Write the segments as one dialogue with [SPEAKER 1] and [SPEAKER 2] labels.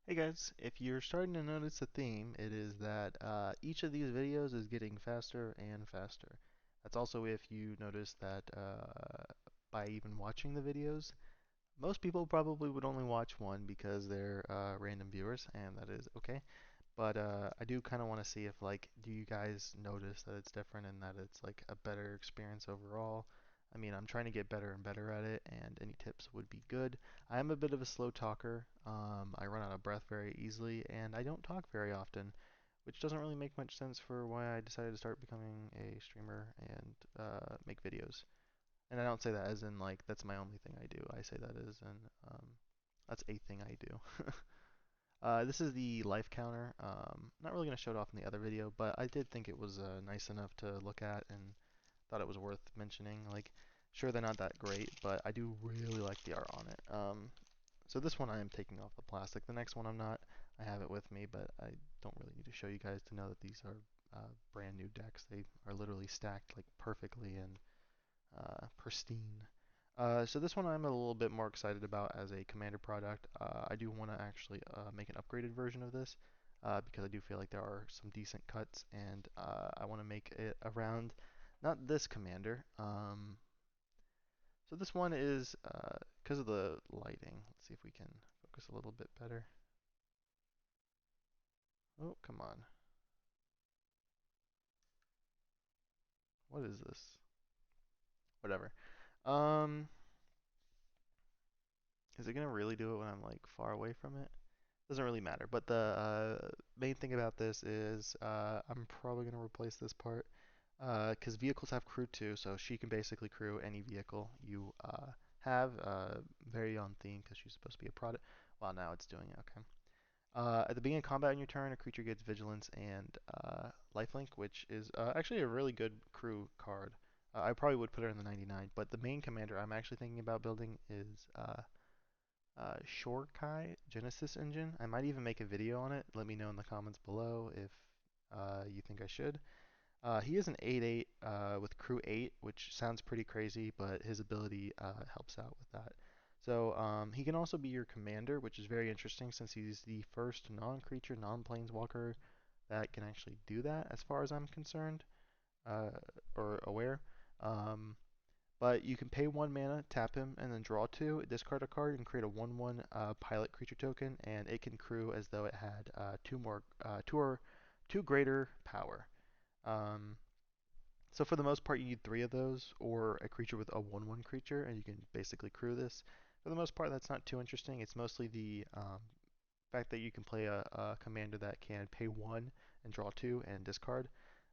[SPEAKER 1] Hey guys, if you're starting to notice a theme, it is that each of these videos is getting faster and faster. That's also if you notice that by even watching the videos, most people probably would only watch one because they're random viewers, and that is okay. But I do kind of want to see if do you guys notice that it's different and that it's like a better experience overall? I mean, I'm trying to get better and better at it, and any tips would be good. I am a bit of a slow talker. I run out of breath very easily, and I don't talk very often, which doesn't really make much sense for why I decided to start becoming a streamer and make videos. And I don't say that as in like that's my only thing I do. I say that as in that's a thing I do. This is the life counter. Not really going to show it off in the other video, but I did think it was nice enough to look at and thought it was worth mentioning. Like, sure, they're not that great, but I do really like the art on it. So this one I am taking off the plastic. The next one I'm not. I have it with me, but I don't really need to show you guys to know that these are brand new decks. They are literally stacked like perfectly and pristine. So this one I'm a little bit more excited about as a Commander product. I do want to actually make an upgraded version of this because I do feel like there are some decent cuts, and I want to make it around not this Commander. So this one is because of the lighting. Let's see if we can focus a little bit better. Oh, come on. What is this? Whatever. Um, is it gonna really do it when I'm like far away from it? Doesn't really matter. But the main thing about this is I'm probably going to replace this part because vehicles have crew too, so she can basically crew any vehicle you have. Very on theme because she's supposed to be a product. Well, now it's doing it. Okay. At the beginning of combat on your turn, a creature gets vigilance and lifelink, which is actually a really good crew card. I probably would put her in the 99, but the main commander I'm actually thinking about building is Shorkai Genesis engine. I might even make a video on it. Let me know in the comments below if you think I should. He is an 8/8 with crew 8, which sounds pretty crazy, but his ability helps out with that. So he can also be your commander, which is very interesting since he's the first non-creature, non-planeswalker that can actually do that, as far as I'm concerned uh, or aware. Um, but you can pay 1 mana, tap him, and then draw 2, discard a card, and create a 1/1 pilot creature token, and it can crew as though it had two greater power. Um, so for the most part, you need 3 of those, or a creature with a 1/1 creature, and you can basically crew this. For the most part, that's not too interesting. It's mostly the fact that you can play a commander that can pay 1 and draw 2 and discard.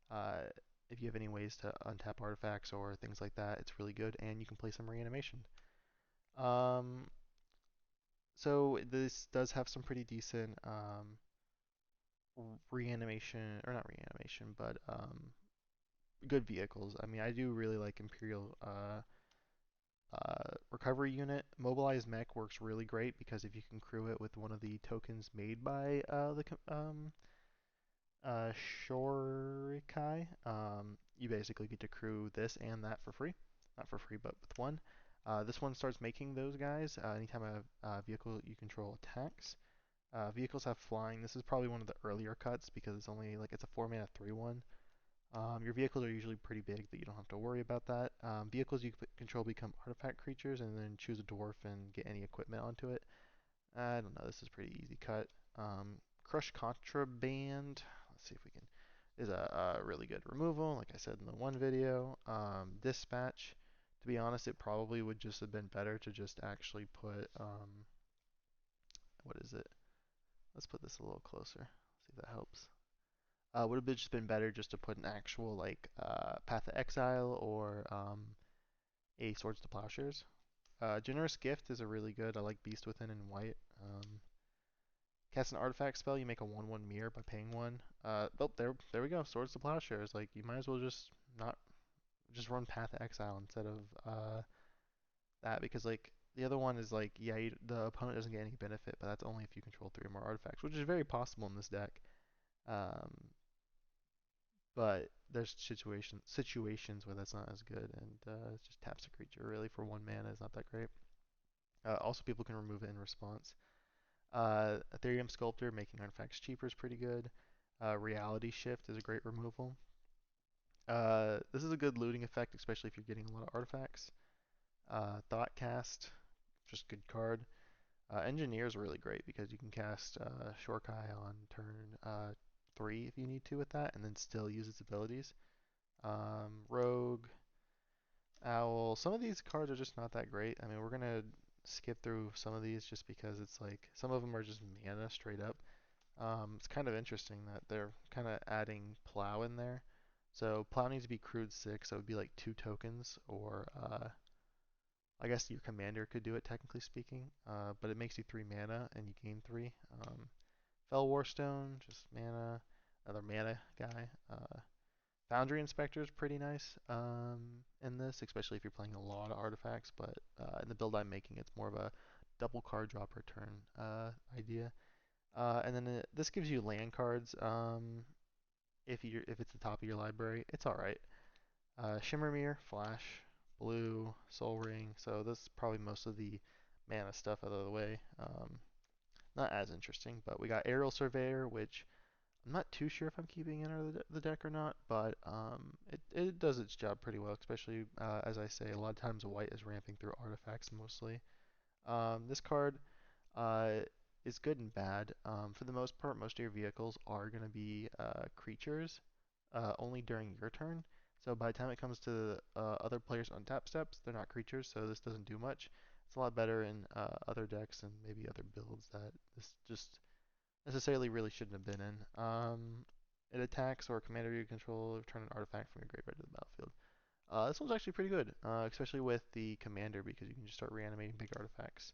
[SPEAKER 1] Uh, if you have any ways to untap artifacts or things like that, it's really good, and you can play some reanimation. Um, so this does have some pretty decent reanimation, or not reanimation, but good vehicles. I mean, I do really like Imperial recovery unit. Mobilized mech works really great because if you can crew it with one of the tokens made by the Shorikai, you basically get to crew this and that for free. Not for free, but with one. This one starts making those guys anytime a vehicle you control attacks. Vehicles have flying. This is probably one of the earlier cuts because it's only like it's a 4 mana 3/1. Your vehicles are usually pretty big that you don't have to worry about that. Vehicles you control become artifact creatures and then choose a dwarf and get any equipment onto it. I don't know. This is pretty easy cut. Crush Contraband. Let's see if we can. Is a really good removal, like I said in the one video. Dispatch. To be honest, it probably would just have been better to just actually put what is it? Let's put this a little closer. See if that helps. Would have just been better just to put an actual like Path of Exile or a Swords to Plowshares. Generous Gift is a really good. I like Beast Within in white. Cast an artifact spell, you make a 1/1 mirror by paying one. Oh, there we go. Swords to Plowshares. Like you might as well just not just run Path of Exile instead of that because like the other one is like yeah the opponent doesn't get any benefit, but that's only if you control 3 or more artifacts, which is very possible in this deck. Um, but there's situations where that's not as good, and it just taps a creature really for 1 mana is not that great. Also, people can remove it in response. Ethereum Sculptor, making artifacts cheaper is pretty good. Reality Shift is a great removal. This is a good looting effect, especially if you're getting a lot of artifacts. Thoughtcast, just good card. Engineer is really great because you can cast Shorkai on turn 3 if you need to with that, and then still use its abilities. Rogue, Owl. Some of these cards are just not that great. I mean, we're gonna skip through some of these just because it's like some of them are just mana straight up. It's kind of interesting that they're kind of adding Plow in there. So Plow needs to be crewed 6, so it would be like 2 tokens, or I guess your commander could do it technically speaking, but it makes you 3 mana and you gain 3. Fell Warstone, just mana, another mana guy. Foundry Inspector is pretty nice in this, especially if you're playing a lot of artifacts, but in the build I'm making, it's more of a double card draw per turn idea. And then this gives you land cards. If it's the top of your library, it's all right. Shimmermere, Flash, Blue, Soul Ring. So this is probably most of the mana stuff out of the way. Not as interesting, but we got Aerial Surveyor, which I'm not too sure if I'm keeping in the deck or not, but it does its job pretty well, especially as I say, a lot of times white is ramping through artifacts mostly. This card uh, is good and bad. For the most part, most of your vehicles are going to be creatures only during your turn. So by the time it comes to other players on tap steps, they're not creatures, so this doesn't do much. It's a lot better in other decks and maybe other builds that this just necessarily really shouldn't have been in. It attacks or commander you control, return an artifact from your graveyard to the battlefield. This one's actually pretty good, especially with the commander because you can just start reanimating big artifacts.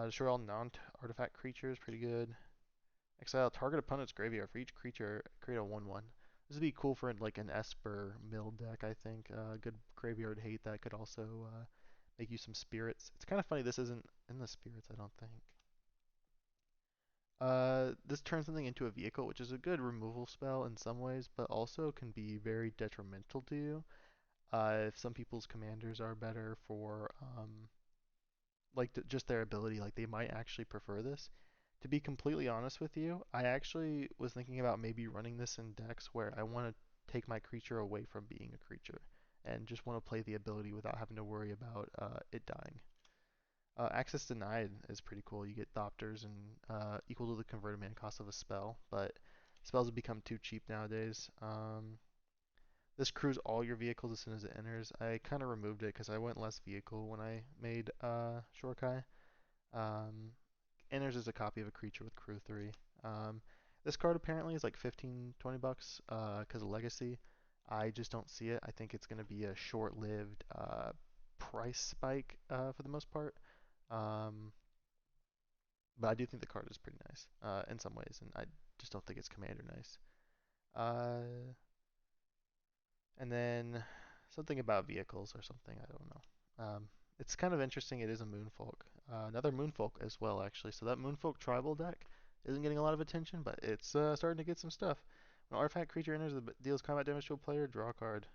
[SPEAKER 1] Destroy all non-artifact creatures, pretty good. Exile target opponent's graveyard. For each creature, create a 1/1. This would be cool for like an Esper mill deck, I think. Good graveyard hate that could also make you some spirits. It's kind of funny this isn't in the spirits, I don't think. This turns something into a vehicle, which is a good removal spell in some ways, but also can be very detrimental to you. If some people's commanders are better for like just their ability, like they might actually prefer this. To be completely honest with you, I actually was thinking about maybe running this in decks where I want to take my creature away from being a creature and just want to play the ability without having to worry about it dying. Access denied is pretty cool. You get Thopters and equal to the converted mana cost of a spell, but spells have become too cheap nowadays. This crews all your vehicles as soon as it enters. I kind of removed it because I went less vehicle when I made Shorkai. Um, Enters as a copy of a creature with crew 3. Um, this card apparently is like 15, 20 bucks because of Legacy. I just don't see it. I think it's going to be a short-lived price spike for the most part. Um, but I do think the card is pretty nice in some ways, and I just don't think it's commander nice. Uh, and then something about vehicles or something, I don't know. It's kind of interesting. It is a Moonfolk. Another Moonfolk as well, actually. So that Moonfolk tribal deck isn't getting a lot of attention, but it's starting to get some stuff. When an artifact creature enters, the deals combat damage to a player, draw a card.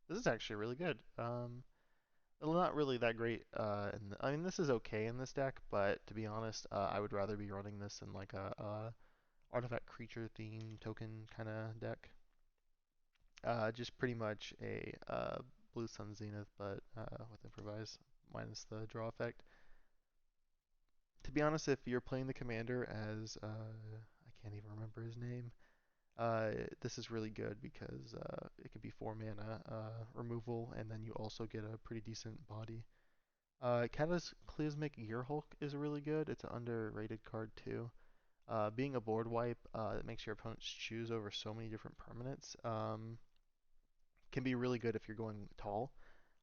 [SPEAKER 1] This is actually really good. Not really that great. And I mean, this is okay in this deck, but to be honest, I would rather be running this in like a artifact creature theme token kind of deck. Just pretty much a Blue Sun Zenith, but with improvise minus the draw effect. To be honest, if you're playing the commander as I can't even remember his name, this is really good because it could be 4 mana removal, and then you also get a pretty decent body. Cataclysmic Gearhulk is really good. It's an underrated card too. Being a board wipe, it makes your opponents choose over so many different permanents. Can be really good if you're going tall.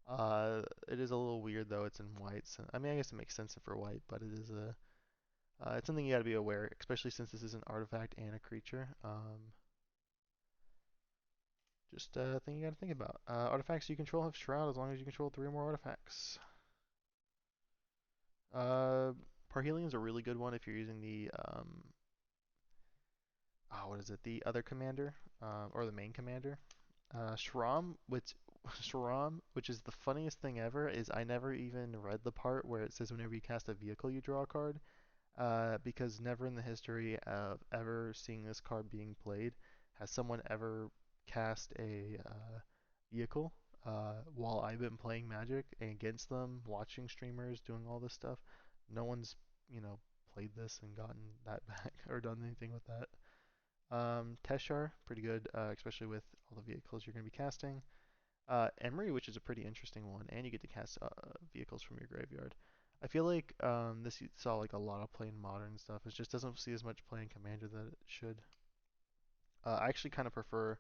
[SPEAKER 1] It is a little weird though. It's in white. So, I mean, I guess it makes sense for white, but it is a it's something you got to be aware, especially since this is an artifact and a creature. Just a thing you got to think about. Artifacts you control have Shroud as long as you control 3 or more artifacts. Uh, Parhelion is a really good one if you're using the what is it? The other commander or the main commander. Shram, which Shram, which is the funniest thing ever, is I never even read the part where it says whenever you cast a vehicle, you draw a card. because never in the history of ever seeing this card being played has someone ever cast a vehicle while I've been playing Magic and against them, watching streamers doing all this stuff. No one's, you know, played this and gotten that back or done anything with that. Teshar, pretty good, especially with all the vehicles you're going to be casting. Emery, which is a pretty interesting one, and you get to cast vehicles from your graveyard. I feel like this you saw like a lot of play in modern stuff. It just doesn't see as much play in Commander that it should. I actually kind of prefer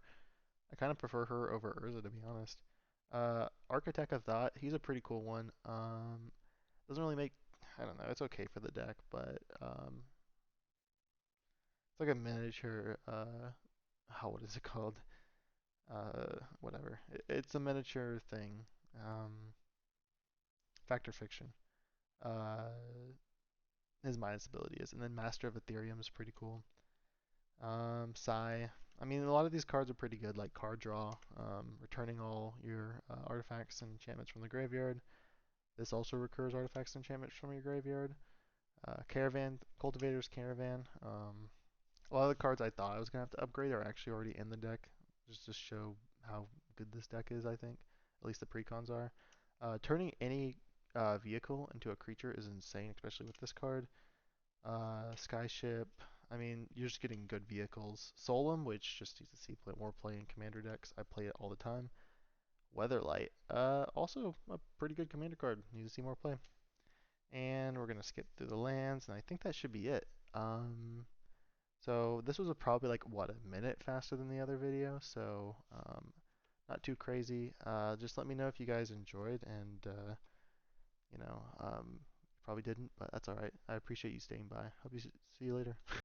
[SPEAKER 1] her over Urza to be honest. Architect of Thought, he's a pretty cool one. Doesn't really make, I don't know, it's okay for the deck, but it's like a miniature. How what is it called? Whatever. It's a miniature thing. Fact or fiction. Uh, his minus ability is, and then Master of Ethereum is pretty cool. Sai. I mean, a lot of these cards are pretty good, like card draw, returning all your artifacts and enchantments from the graveyard. This also recurs artifacts and enchantments from your graveyard. Caravan, Cultivator's Caravan. A lot of the cards I thought I was gonna have to upgrade are actually already in the deck, just to show how good this deck is. I think, at least the precons are. Turning any vehicle into a creature is insane, especially with this card. Skyship. I mean, you're just getting good vehicles. Solum, which just needs to see more play in commander decks. I play it all the time. Weatherlight. Also a pretty good commander card. Need to see more play. And we're gonna skip through the lands, and I think that should be it. So this was probably like what, a minute faster than the other video, so not too crazy. Just let me know if you guys enjoyed, and you know, probably didn't, but that's all right. I appreciate you staying by. Hope you see you later.